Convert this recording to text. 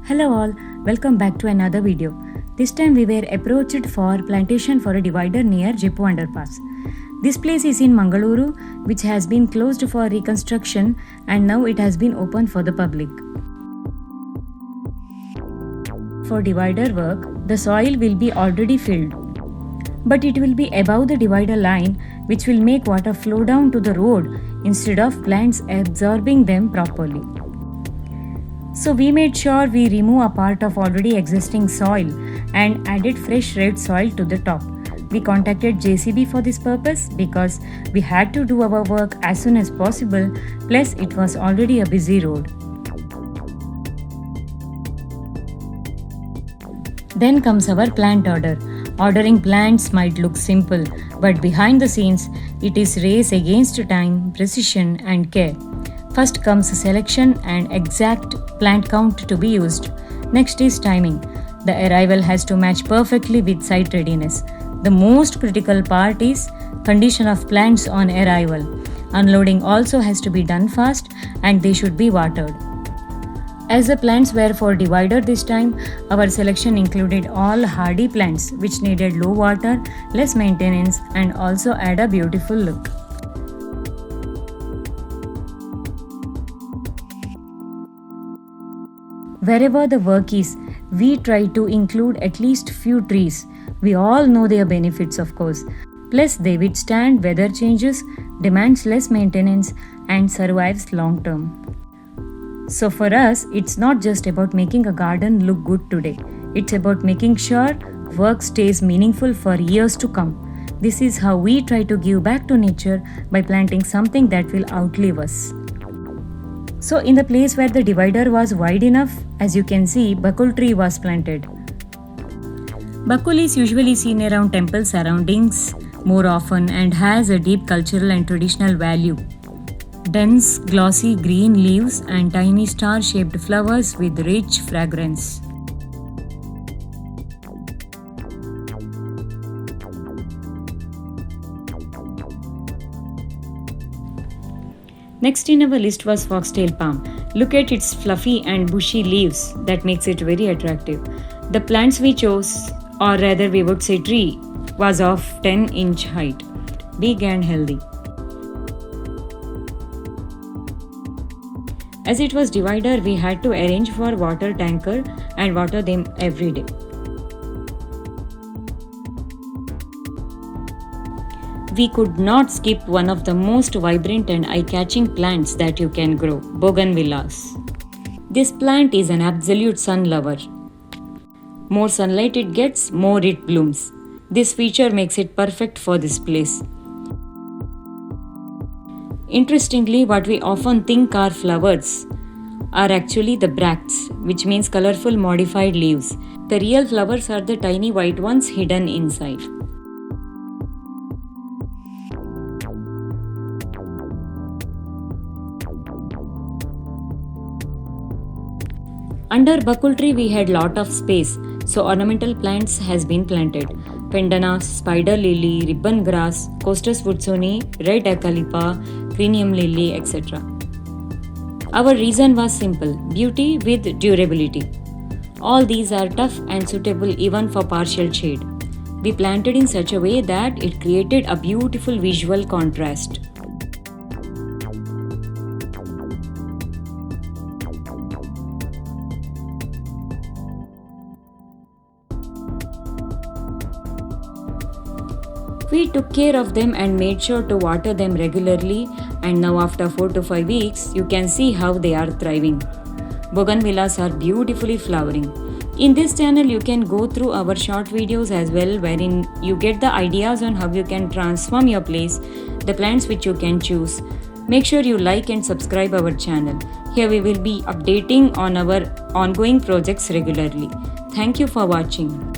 Hello all, welcome back to another video. This time we were approached for plantation for a divider near Jeppu Underpass. This place is in Mangaluru, which has been closed for reconstruction and now it has been opened for the public. For divider work, the soil will be already filled, but it will be above the divider line, which will make water flow down to the road instead of plants absorbing them properly. So we made sure we remove a part of already existing soil and added fresh red soil to the top. We contacted JCB for this purpose because we had to do our work as soon as possible, plus it was already a busy road. Then comes our plant order. Ordering plants might look simple, but behind the scenes, it is race against time, precision and care. First comes selection and exact plant count to be used. Next is timing. The arrival has to match perfectly with site readiness. The most critical part is condition of plants on arrival. Unloading also has to be done fast and they should be watered. As the plants were for divider this time, our selection included all hardy plants which needed low water, less maintenance and also add a beautiful look. Wherever the work is, we try to include at least few trees. We all know their benefits, of course. Plus, they withstand weather changes, demands less maintenance, and survives long term. So for us, it's not just about making a garden look good today. It's about making sure work stays meaningful for years to come. This is how we try to give back to nature by planting something that will outlive us. So in the place where the divider was wide enough, as you can see, bakul tree was planted. Bakul is usually seen around temple surroundings more often and has a deep cultural and traditional value. Dense, glossy green leaves and tiny star-shaped flowers with rich fragrance. Next in our list was foxtail palm. Look at its fluffy and bushy leaves, that makes it very attractive. The plants we chose, or rather we would say tree, was of 10-inch height, big and healthy. As it was divider, we had to arrange for water tanker and water them every day. We could not skip one of the most vibrant and eye-catching plants that you can grow, bougainvilleas. This plant is an absolute sun lover. More sunlight it gets, more it blooms. This feature makes it perfect for this place. Interestingly, what we often think are flowers are actually the bracts, which means colorful modified leaves. The real flowers are the tiny white ones hidden inside. Under bakul tree we had lot of space, so ornamental plants has been planted. Pendana, spider lily, ribbon grass, costus woodsoni, red acalypha, crinium lily, etc. Our reason was simple: beauty with durability. All these are tough and suitable even for partial shade. We planted in such a way that it created a beautiful visual contrast. We took care of them and made sure to water them regularly, and now after 4 to 5 weeks, you can see how they are thriving. Bougainvilleas are beautifully flowering. In this channel, you can go through our short videos as well, wherein you get the ideas on how you can transform your place, the plants which you can choose. Make sure you like and subscribe our channel. Here we will be updating on our ongoing projects regularly. Thank you for watching.